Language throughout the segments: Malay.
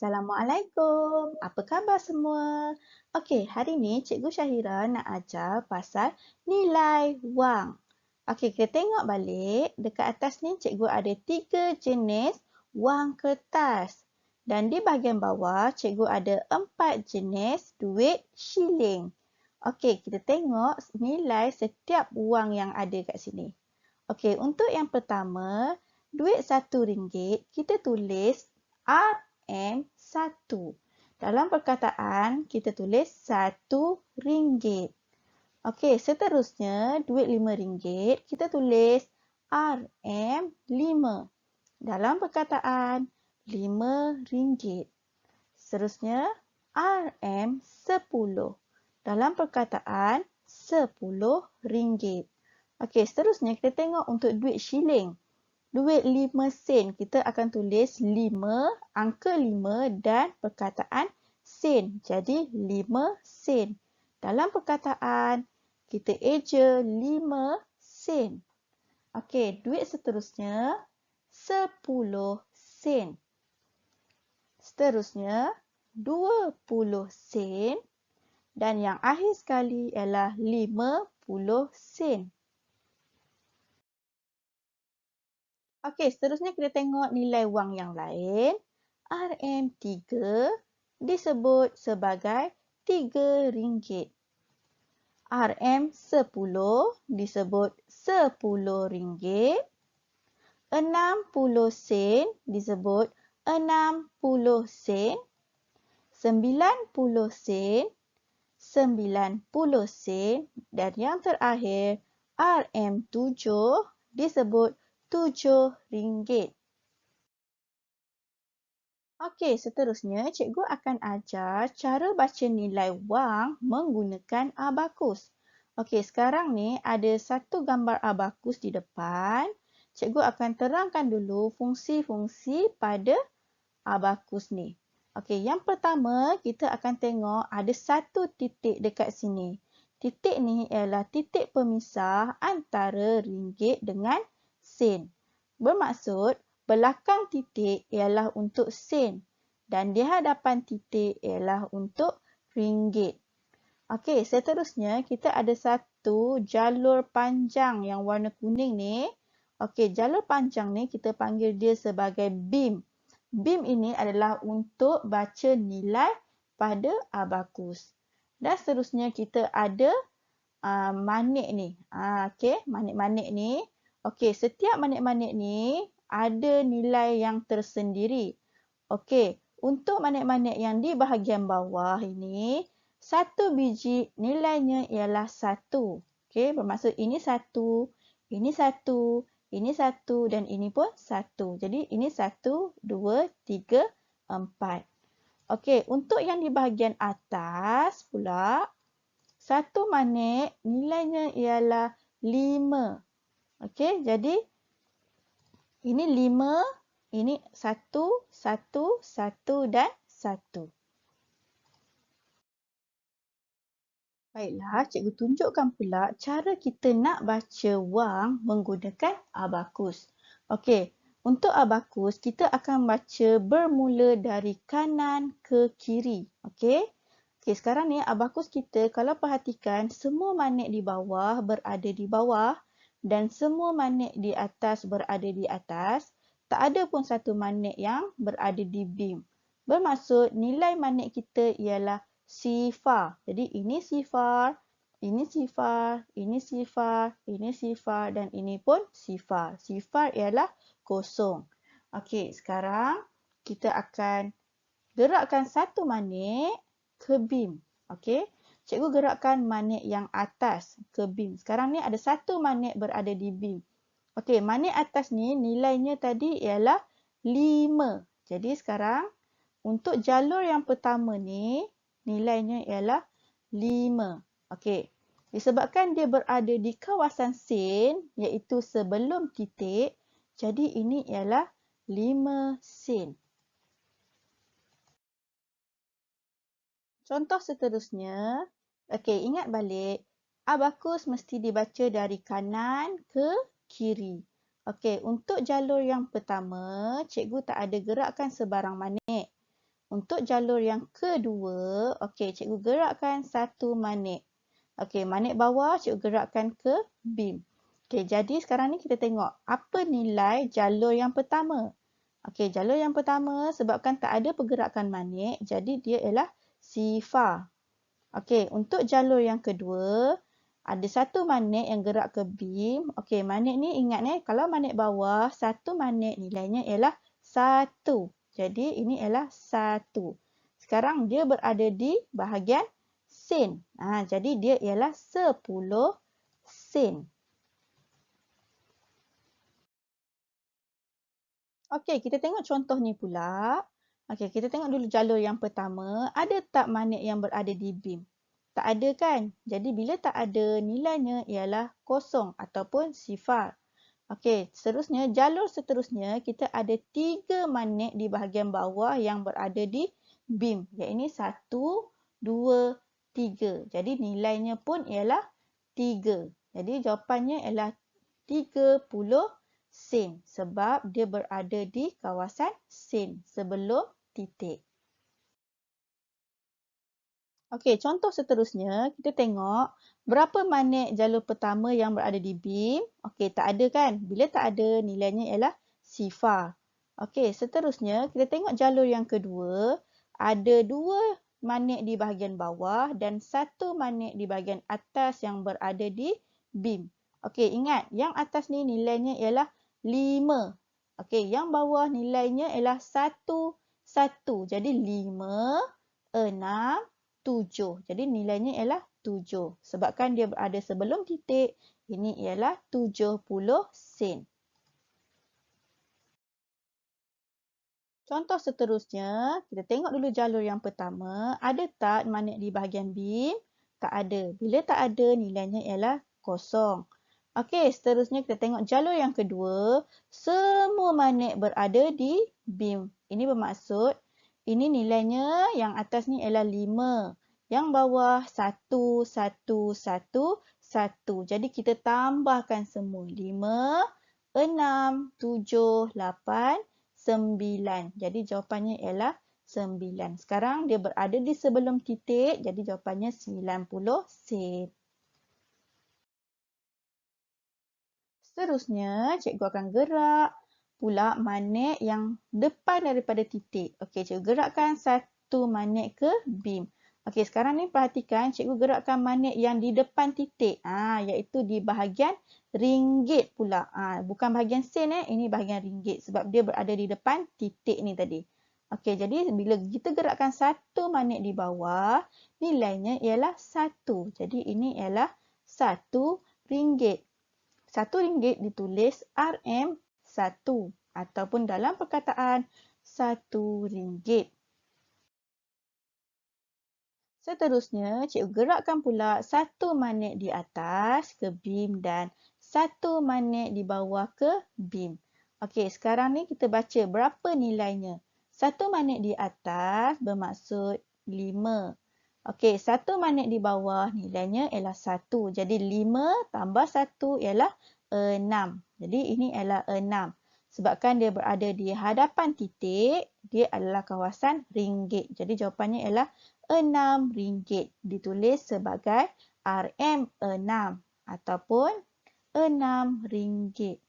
Assalamualaikum. Apa khabar semua? Okey, hari ni Cikgu Syahira nak ajar pasal nilai wang. Okey, kita tengok balik. Dekat atas ni cikgu ada 3 jenis wang kertas. Dan di bahagian bawah cikgu ada 4 jenis duit shilling. Okey, kita tengok nilai setiap wang yang ada kat sini. Okey, untuk yang pertama, duit RM1, kita tulis RM1. Dalam perkataan, kita tulis RM1. Okey, seterusnya, duit RM5, kita tulis RM5. Dalam perkataan, RM5. Seterusnya, RM10. Dalam perkataan, RM10. Okey, seterusnya kita tengok untuk duit shilling. Duit 5 sen, kita akan tulis 5, angka 5 dan perkataan sen. Jadi 5 sen. Dalam perkataan, kita eja 5 sen. Okey, duit seterusnya 10 sen. Seterusnya 20 sen. Dan yang akhir sekali ialah 50 sen. Okey, seterusnya kita tengok nilai wang yang lain. RM3 disebut sebagai RM3. RM10 disebut RM10. 60 sen disebut 60 sen. 90 sen 90 sen. Dan yang terakhir RM7 disebut RM7. Okey, seterusnya cikgu akan ajar cara baca nilai wang menggunakan abakus. Okey, sekarang ni ada satu gambar abakus di depan. Cikgu akan terangkan dulu fungsi-fungsi pada abakus ni. Okey, yang pertama kita akan tengok ada satu titik dekat sini. Titik ni ialah titik pemisah antara ringgit dengan sen. Bermaksud, belakang titik ialah untuk sen dan di hadapan titik ialah untuk ringgit. Okey, seterusnya kita ada satu jalur panjang yang warna kuning ni. Okey, jalur panjang ni kita panggil dia sebagai beam. Beam ini adalah untuk baca nilai pada abakus. Dan seterusnya kita ada manik ni. Okey, manik-manik ni. Okey, setiap manik-manik ni ada nilai yang tersendiri. Okey, untuk manik-manik yang di bahagian bawah ini, satu biji nilainya ialah 1. Okey, bermaksud ini 1, ini 1, ini 1 dan ini pun 1. Jadi ini 1, 2, 3, 4. Okey, untuk yang di bahagian atas pula, satu manik nilainya ialah 5. Okey, jadi ini 5, ini 1, 1, 1 dan 1. Baiklah, cikgu tunjukkan pula cara kita nak baca wang menggunakan abakus. Okey, untuk abakus kita akan baca bermula dari kanan ke kiri. Okey. Okey, sekarang ni abakus kita kalau perhatikan semua manik di bawah berada di bawah dan semua manik di atas berada di atas. Tak ada pun satu manik yang berada di beam. Bermaksud nilai manik kita ialah sifar. Jadi ini sifar, ini sifar, ini sifar, ini sifar dan ini pun sifar. Sifar ialah kosong. Okey, sekarang kita akan gerakkan satu manik ke beam. Okey. Cikgu gerakkan manik yang atas ke beam. Sekarang ni ada satu manik berada di beam. Okey, manik atas ni nilainya tadi ialah 5. Jadi sekarang untuk jalur yang pertama ni nilainya ialah 5. Okey. Disebabkan dia berada di kawasan sen iaitu sebelum titik, jadi ini ialah 5 sen. Contoh seterusnya, okey, ingat balik, abakus mesti dibaca dari kanan ke kiri. Okey, untuk jalur yang pertama, cikgu tak ada gerakkan sebarang manik. untuk jalur yang kedua, okey, cikgu gerakkan satu magnet. Okey, magnet bawah cikgu gerakkan ke beam. Okey, jadi sekarang ni kita tengok apa nilai jalur yang pertama. Okey, jalur yang pertama sebabkan tak ada pergerakan magnet, jadi dia ialah sifar. Okey, untuk jalur yang kedua, ada satu magnet yang gerak ke beam. Okey, magnet ni ingat kalau magnet bawah, satu magnet nilainya ialah 1. Jadi, ini ialah 1. Sekarang dia berada di bahagian sen. Jadi, dia ialah 10 sen. Okey, kita tengok contoh ni pula. Okey, kita tengok dulu jalur yang pertama. Ada tak magnet yang berada di beam? Tak ada kan? Jadi, bila tak ada, nilainya ialah kosong ataupun sifar. Okey, seterusnya, jalur seterusnya, kita ada 3 magnet di bahagian bawah yang berada di beam. Iaitu 1, 2, 3. Jadi, nilainya pun ialah 3. Jadi, jawapannya ialah 30 sen sebab dia berada di kawasan sen sebelum titik. Okey, contoh seterusnya kita tengok berapa magnet jalur pertama yang berada di beam. Okey, tak ada kan? Bila tak ada, nilainya ialah sifar. Okey, seterusnya kita tengok jalur yang kedua. Ada 2 magnet di bahagian bawah dan 1 magnet di bahagian atas yang berada di beam. Okey, ingat yang atas ni nilainya ialah 5. Okey, yang bawah nilainya ialah 1, 1. Jadi 5, 6, 7. Jadi nilainya ialah 7. Sebabkan dia berada sebelum titik, ini ialah 70 sen. Contoh seterusnya, kita tengok dulu jalur yang pertama. Ada tak magnet di bahagian beam? Tak ada. Bila tak ada, nilainya ialah kosong. Okey, seterusnya kita tengok jalur yang kedua. Semua magnet berada di beam. Ini bermaksud, ini nilainya yang atas ni ialah 5. Yang bawah 1, 1, 1, 1. Jadi kita tambahkan semua. 5, 6, 7, 8, 9. Jadi jawapannya ialah 9. Sekarang dia berada di sebelum titik. Jadi jawapannya 90 sen. Seterusnya, cikgu akan gerak pula magnet yang depan daripada titik. Okey, cikgu gerakkan satu magnet ke beam. Okey, sekarang ni perhatikan cikgu gerakkan magnet yang di depan titik. Iaitu di bahagian ringgit pula. Bukan bahagian sen ini bahagian ringgit sebab dia berada di depan titik ni tadi. Okey, jadi bila kita gerakkan satu magnet di bawah, nilainya ialah 1. Jadi ini ialah 1 ringgit. 1 ringgit ditulis RM1 ataupun dalam perkataan 1 ringgit. Seterusnya, cikgu gerakkan pula satu magnet di atas ke beam dan satu magnet di bawah ke beam. Okey, sekarang ni kita baca berapa nilainya. Satu magnet di atas bermaksud 5. Okey, satu magnet di bawah nilainya ialah 1. Jadi 5 tambah 1 ialah 6. Jadi ini ialah 6. Sebabkan dia berada di hadapan titik, dia adalah kawasan ringgit. Jadi jawapannya ialah 6 ringgit. Ditulis sebagai RM6 ataupun 6 ringgit.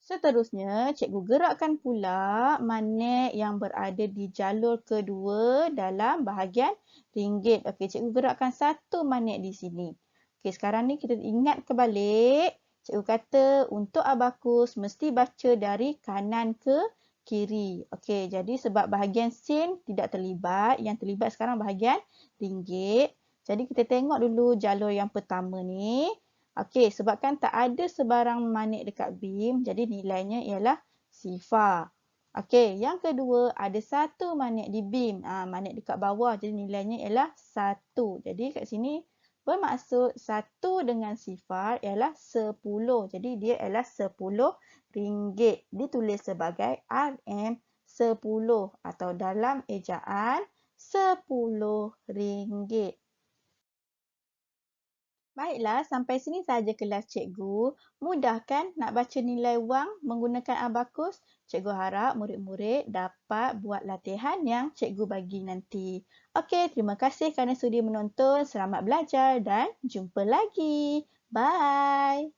Seterusnya, cikgu gerakkan pula magnet yang berada di jalur kedua dalam bahagian ringgit. Okey, cikgu gerakkan satu magnet di sini. Okey, sekarang ni kita ingat kebalik. Cikgu kata untuk abakus mesti baca dari kanan ke kiri. Okey, jadi sebab bahagian sen tidak terlibat, yang terlibat sekarang bahagian ringgit. Jadi kita tengok dulu jalur yang pertama ni. Okey, sebabkan tak ada sebarang magnet dekat beam, jadi nilainya ialah sifar. Okey, yang kedua ada satu magnet di beam. Magnet dekat bawah, jadi nilainya ialah 1. Jadi kat sini bermaksud 1 dengan sifar ialah 10. Jadi dia ialah 10 ringgit. Ditulis sebagai RM10 atau dalam ejaan 10 ringgit. Baiklah, sampai sini sahaja kelas cikgu. Mudah kan nak baca nilai wang menggunakan abakus? Cikgu harap murid-murid dapat buat latihan yang cikgu bagi nanti. Okey, terima kasih kerana sudi menonton. Selamat belajar dan jumpa lagi. Bye.